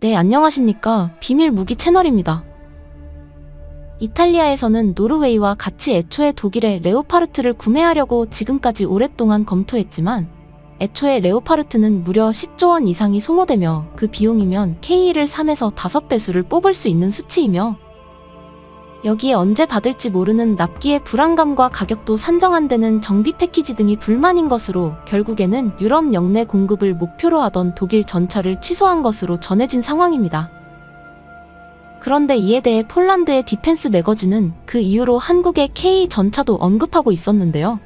네, 안녕하십니까. 비밀 무기 채널입니다. 이탈리아에서는 노르웨이와 같이 애초에 독일의 레오파르트를 구매하려고 지금까지 오랫동안 검토했지만 애초에 레오파르트는 무려 10조 원 이상이 소모되며 그 비용이면 K를 3에서 5배수를 뽑을 수 있는 수치이며 여기에 언제 받을지 모르는 납기의 불안감과 가격도 산정 안 되는 정비 패키지 등이 불만인 것으로 결국에는 유럽 영내 공급을 목표로 하던 독일 전차를 취소한 것으로 전해진 상황입니다. 그런데 이에 대해 폴란드의 디펜스 매거진은 그 이후로 한국의 K 전차도 언급하고 있었는데요.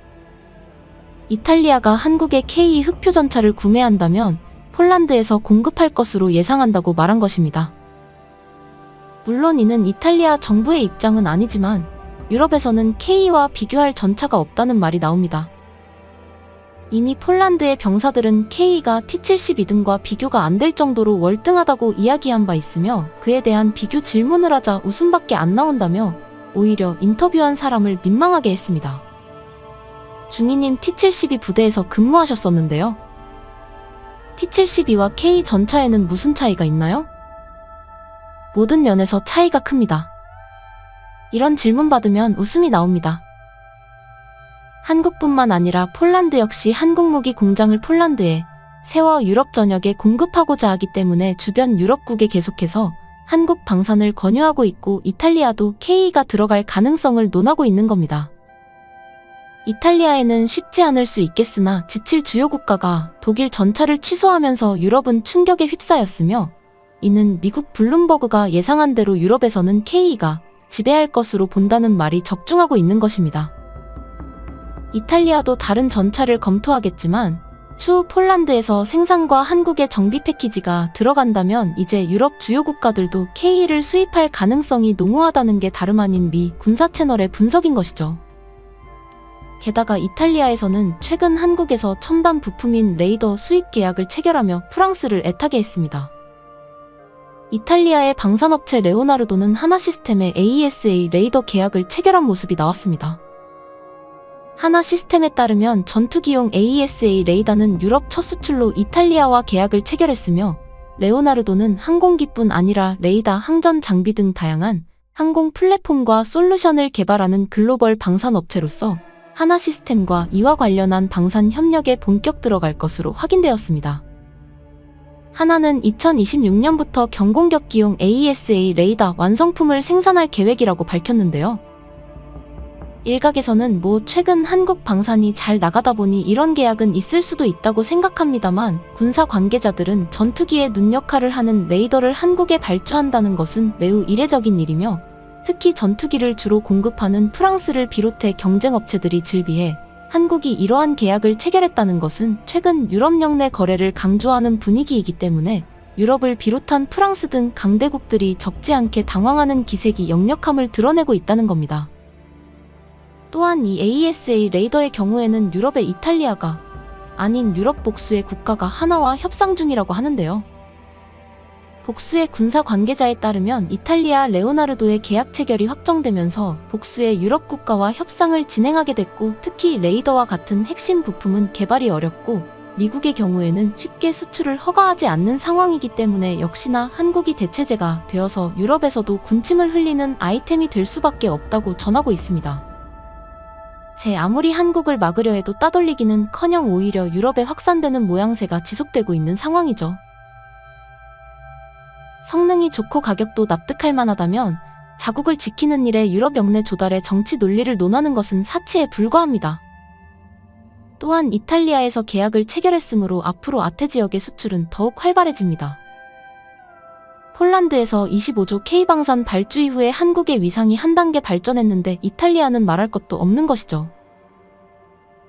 이탈리아가 한국의 K 흑표 전차를 구매한다면 폴란드에서 공급할 것으로 예상한다고 말한 것입니다. 물론 이는 이탈리아 정부의 입장은 아니지만 유럽에서는 K와 비교할 전차가 없다는 말이 나옵니다. 이미 폴란드의 병사들은 K가 T-72등과 비교가 안 될 정도로 월등하다고 이야기한 바 있으며 그에 대한 비교 질문을 하자 웃음밖에 안 나온다며 오히려 인터뷰한 사람을 민망하게 했습니다. 중위님 T-72 부대에서 근무하셨었는데요. T-72와 K 전차에는 무슨 차이가 있나요? 모든 면에서 차이가 큽니다. 이런 질문 받으면 웃음이 나옵니다. 한국뿐만 아니라 폴란드 역시 한국무기 공장을 폴란드에 세워 유럽 전역에 공급하고자 하기 때문에 주변 유럽국에 계속해서 한국 방산을 권유하고 있고 이탈리아도 K가 들어갈 가능성을 논하고 있는 겁니다. 이탈리아에는 쉽지 않을 수 있겠으나 지칠 주요 국가가 독일 전차를 취소하면서 유럽은 충격에 휩싸였으며 이는 미국 블룸버그가 예상한 대로 유럽에서는 K가 지배할 것으로 본다는 말이 적중하고 있는 것입니다. 이탈리아도 다른 전차를 검토하겠지만 추후 폴란드에서 생산과 한국의 정비 패키지가 들어간다면 이제 유럽 주요 국가들도 K를 수입할 가능성이 농후하다는 게 다름 아닌 미 군사 채널의 분석인 것이죠. 게다가 이탈리아에서는 최근 한국에서 첨단 부품인 레이더 수입 계약을 체결하며 프랑스를 애타게 했습니다. 이탈리아의 방산업체 레오나르도는 하나시스템의 AESA 레이더 계약을 체결한 모습이 나왔습니다. 하나시스템에 따르면 전투기용 AESA 레이더는 유럽 첫 수출로 이탈리아와 계약을 체결했으며 레오나르도는 항공기뿐 아니라 레이더, 항전 장비 등 다양한 항공 플랫폼과 솔루션을 개발하는 글로벌 방산업체로서 하나시스템과 이와 관련한 방산 협력에 본격 들어갈 것으로 확인되었습니다. 하나는 2026년부터 경공격기용 AESA 레이더 완성품을 생산할 계획이라고 밝혔는데요. 일각에서는 최근 한국 방산이 잘 나가다 보니 이런 계약은 있을 수도 있다고 생각합니다만 군사 관계자들은 전투기에 눈 역할을 하는 레이더를 한국에 발주한다는 것은 매우 이례적인 일이며 특히 전투기를 주로 공급하는 프랑스를 비롯해 경쟁업체들이 즐비해 한국이 이러한 계약을 체결했다는 것은 최근 유럽 영내 거래를 강조하는 분위기이기 때문에 유럽을 비롯한 프랑스 등 강대국들이 적지 않게 당황하는 기색이 역력함을 드러내고 있다는 겁니다. 또한 이 AESA 레이더의 경우에는 유럽의 이탈리아가 아닌 유럽 복수의 국가가 하나와 협상 중이라고 하는데요. 복수의 군사 관계자에 따르면 이탈리아 레오나르도의 계약 체결이 확정되면서 복수의 유럽 국가와 협상을 진행하게 됐고 특히 레이더와 같은 핵심 부품은 개발이 어렵고 미국의 경우에는 쉽게 수출을 허가하지 않는 상황이기 때문에 역시나 한국이 대체제가 되어서 유럽에서도 군침을 흘리는 아이템이 될 수밖에 없다고 전하고 있습니다. 아무리 한국을 막으려 해도 따돌리기는커녕 오히려 유럽에 확산되는 모양새가 지속되고 있는 상황이죠. 성능이 좋고 가격도 납득할 만하다면 자국을 지키는 일에 유럽 영내 조달의 정치 논리를 논하는 것은 사치에 불과합니다. 또한 이탈리아에서 계약을 체결했으므로 앞으로 아태 지역의 수출은 더욱 활발해집니다. 폴란드에서 25조 K방산 발주 이후에 한국의 위상이 한 단계 발전했는데 이탈리아는 말할 것도 없는 것이죠.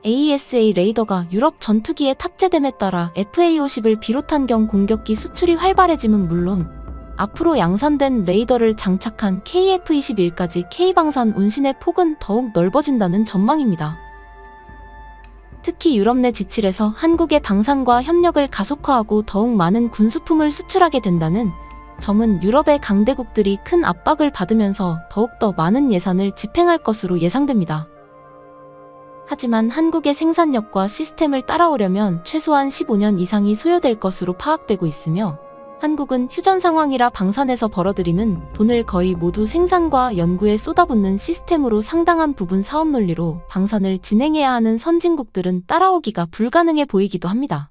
AESA 레이더가 유럽 전투기에 탑재됨에 따라 FA-50을 비롯한 경공격기 수출이 활발해짐은 물론 앞으로 양산된 레이더를 장착한 KF-21까지 K방산 운신의 폭은 더욱 넓어진다는 전망입니다. 특히 유럽 내 지칠에서 한국의 방산과 협력을 가속화하고 더욱 많은 군수품을 수출하게 된다는 점은 유럽의 강대국들이 큰 압박을 받으면서 더욱더 많은 예산을 집행할 것으로 예상됩니다. 하지만 한국의 생산력과 시스템을 따라오려면 최소한 15년 이상이 소요될 것으로 파악되고 있으며 한국은 휴전 상황이라 방산에서 벌어들이는 돈을 거의 모두 생산과 연구에 쏟아붓는 시스템으로 상당한 부분 사업 논리로 방산을 진행해야 하는 선진국들은 따라오기가 불가능해 보이기도 합니다.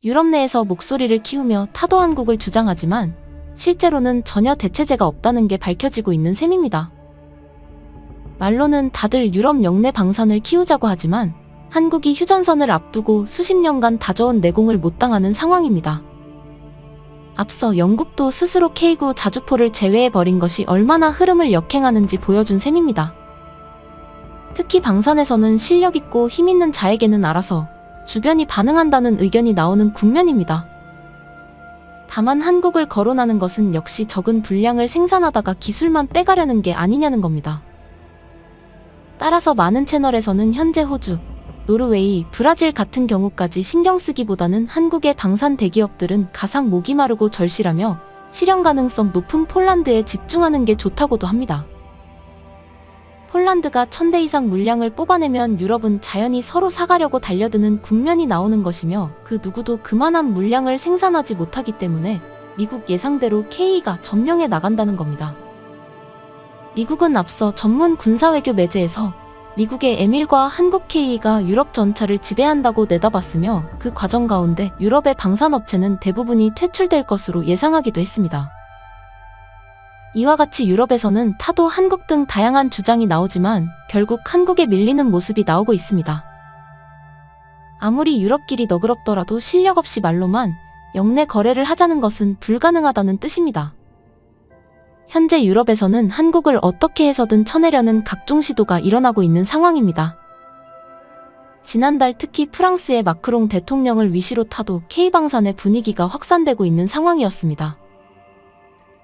유럽 내에서 목소리를 키우며 타도 한국을 주장하지만 실제로는 전혀 대체제가 없다는 게 밝혀지고 있는 셈입니다. 말로는 다들 유럽 영내 방산을 키우자고 하지만 한국이 휴전선을 앞두고 수십 년간 다져온 내공을 못 당하는 상황입니다. 앞서 영국도 스스로 K9 자주포를 제외해버린 것이 얼마나 흐름을 역행하는지 보여준 셈입니다. 특히 방산에서는 실력있고 힘있는 자에게는 알아서 주변이 반응한다는 의견이 나오는 국면입니다. 다만 한국을 거론하는 것은 역시 적은 분량을 생산하다가 기술만 빼가려는 게 아니냐는 겁니다. 따라서 많은 채널에서는 현재 호주, 노르웨이, 브라질 같은 경우까지 신경 쓰기보다는 한국의 방산 대기업들은 가상 목이 마르고 절실하며 실현 가능성 높은 폴란드에 집중하는 게 좋다고도 합니다. 폴란드가 1000대 이상 물량을 뽑아내면 유럽은 자연히 서로 사가려고 달려드는 국면이 나오는 것이며 그 누구도 그만한 물량을 생산하지 못하기 때문에 미국 예상대로 KE가 점령해 나간다는 겁니다. 미국은 앞서 전문 군사외교 매체에서 미국의 에밀과 한국 KE가 유럽 전차를 지배한다고 내다봤으며 그 과정 가운데 유럽의 방산업체는 대부분이 퇴출될 것으로 예상하기도 했습니다. 이와 같이 유럽에서는 타도 한국 등 다양한 주장이 나오지만 결국 한국에 밀리는 모습이 나오고 있습니다. 아무리 유럽끼리 너그럽더라도 실력 없이 말로만 영내 거래를 하자는 것은 불가능하다는 뜻입니다. 현재 유럽에서는 한국을 어떻게 해서든 쳐내려는 각종 시도가 일어나고 있는 상황입니다. 지난달 특히 프랑스의 마크롱 대통령을 위시로 타도 K방산의 분위기가 확산되고 있는 상황이었습니다.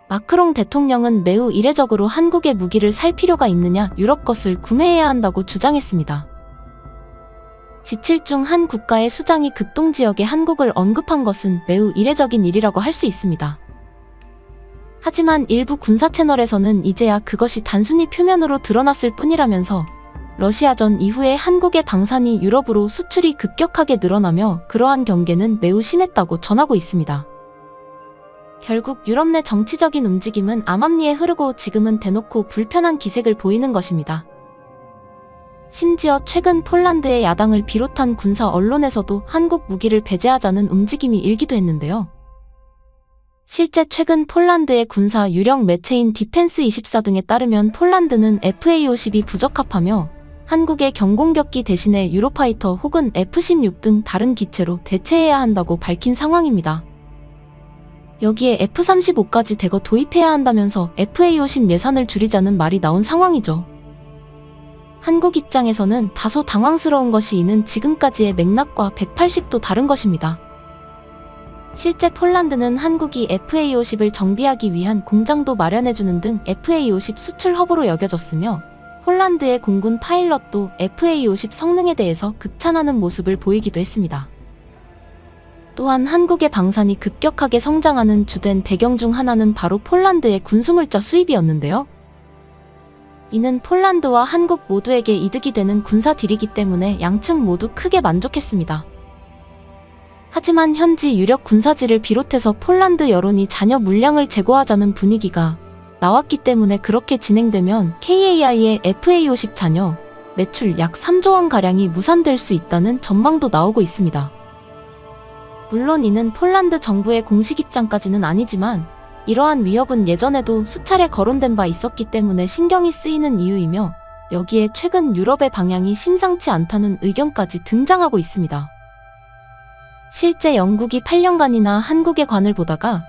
마크롱 대통령은 매우 이례적으로 한국의 무기를 살 필요가 있느냐 유럽 것을 구매해야 한다고 주장했습니다. 지칠 중 한 국가의 수장이 극동지역의 한국을 언급한 것은 매우 이례적인 일이라고 할 수 있습니다. 하지만 일부 군사 채널에서는 이제야 그것이 단순히 표면으로 드러났을 뿐이라면서 러시아전 이후에 한국의 방산이 유럽으로 수출이 급격하게 늘어나며 그러한 경계는 매우 심했다고 전하고 있습니다. 결국 유럽 내 정치적인 움직임은 암암리에 흐르고 지금은 대놓고 불편한 기색을 보이는 것입니다. 심지어 최근 폴란드의 야당을 비롯한 군사 언론에서도 한국 무기를 배제하자는 움직임이 일기도 했는데요. 실제 최근 폴란드의 군사 유력 매체인 디펜스24 등에 따르면 폴란드는 FA-50이 부적합하며 한국의 경공격기 대신에 유로파이터 혹은 F-16 등 다른 기체로 대체해야 한다고 밝힌 상황입니다. 여기에 F-35까지 대거 도입해야 한다면서 FA-50 예산을 줄이자는 말이 나온 상황이죠. 한국 입장에서는 다소 당황스러운 것이 이는 지금까지의 맥락과 180도 다른 것입니다. 실제 폴란드는 한국이 FA-50을 정비하기 위한 공장도 마련해주는 등 FA-50 수출 허브로 여겨졌으며 폴란드의 공군 파일럿도 FA-50 성능에 대해서 극찬하는 모습을 보이기도 했습니다. 또한 한국의 방산이 급격하게 성장하는 주된 배경 중 하나는 바로 폴란드의 군수물자 수입이었는데요. 이는 폴란드와 한국 모두에게 이득이 되는 군사 딜이기 때문에 양측 모두 크게 만족했습니다. 하지만 현지 유력 군사지를 비롯해서 폴란드 여론이 잔여 물량을 제고하자는 분위기가 나왔기 때문에 그렇게 진행되면 KAI의 FA-50 잔여 매출 약 3조 원가량이 무산될 수 있다는 전망도 나오고 있습니다. 물론 이는 폴란드 정부의 공식 입장까지는 아니지만 이러한 위협은 예전에도 수차례 거론된 바 있었기 때문에 신경이 쓰이는 이유이며 여기에 최근 유럽의 방향이 심상치 않다는 의견까지 등장하고 있습니다. 실제 영국이 8년간이나 한국의 관을 보다가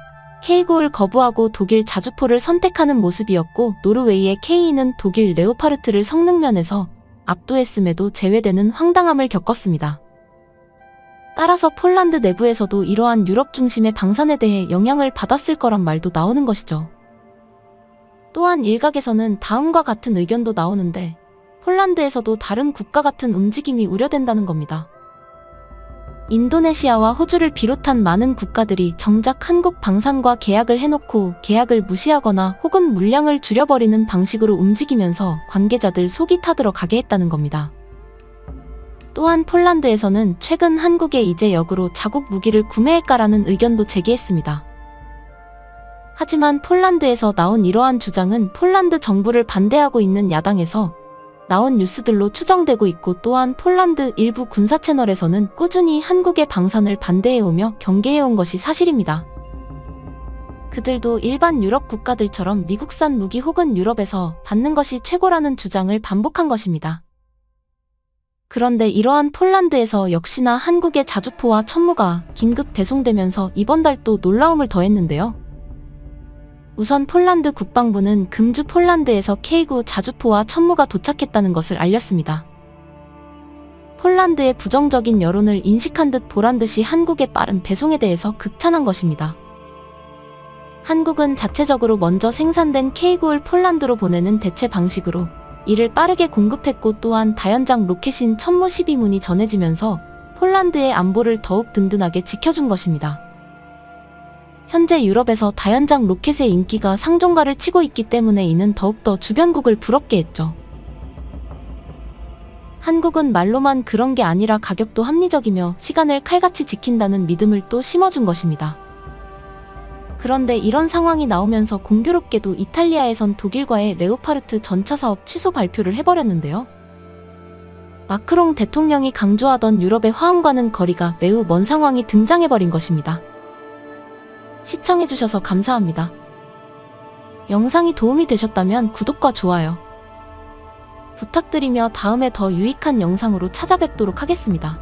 K9를 거부하고 독일 자주포를 선택하는 모습이었고 노르웨이의 KE는 독일 레오파르트를 성능면에서 압도했음에도 제외되는 황당함을 겪었습니다. 따라서 폴란드 내부에서도 이러한 유럽 중심의 방산에 대해 영향을 받았을 거란 말도 나오는 것이죠. 또한 일각에서는 다음과 같은 의견도 나오는데 폴란드에서도 다른 국가 같은 움직임이 우려된다는 겁니다. 인도네시아와 호주를 비롯한 많은 국가들이 정작 한국 방산과 계약을 해놓고 계약을 무시하거나 혹은 물량을 줄여버리는 방식으로 움직이면서 관계자들 속이 타들어 가게 했다는 겁니다. 또한 폴란드에서는 최근 한국에 이제 역으로 자국 무기를 구매할까라는 의견도 제기했습니다. 하지만 폴란드에서 나온 이러한 주장은 폴란드 정부를 반대하고 있는 야당에서 나온 뉴스들로 추정되고 있고, 또한 폴란드 일부 군사 채널에서는 꾸준히 한국의 방산을 반대해오며 경계해온 것이 사실입니다. 그들도 일반 유럽 국가들처럼 미국산 무기 혹은 유럽에서 받는 것이 최고라는 주장을 반복한 것입니다. 그런데 이러한 폴란드에서 역시나 한국의 자주포와 천무가 긴급 배송되면서 이번 달 또 놀라움을 더했는데요. 우선 폴란드 국방부는 금주 폴란드에서 K9 자주포와 천무가 도착했다는 것을 알렸습니다. 폴란드의 부정적인 여론을 인식한 듯 보란듯이 한국의 빠른 배송에 대해서 극찬한 것입니다. 한국은 자체적으로 먼저 생산된 K9를 폴란드로 보내는 대체 방식으로 이를 빠르게 공급했고, 또한 다연장 로켓인 천무 12문이 전해지면서 폴란드의 안보를 더욱 든든하게 지켜준 것입니다. 현재 유럽에서 다연장 로켓의 인기가 상종가를 치고 있기 때문에 이는 더욱더 주변국을 부럽게 했죠. 한국은 말로만 그런 게 아니라 가격도 합리적이며 시간을 칼같이 지킨다는 믿음을 또 심어준 것입니다. 그런데 이런 상황이 나오면서 공교롭게도 이탈리아에선 독일과의 레오파르트 전차 사업 취소 발표를 해버렸는데요. 마크롱 대통령이 강조하던 유럽의 화음과는 거리가 매우 먼 상황이 등장해버린 것입니다. 시청해주셔서 감사합니다. 영상이 도움이 되셨다면 구독과 좋아요 부탁드리며 다음에 더 유익한 영상으로 찾아뵙도록 하겠습니다.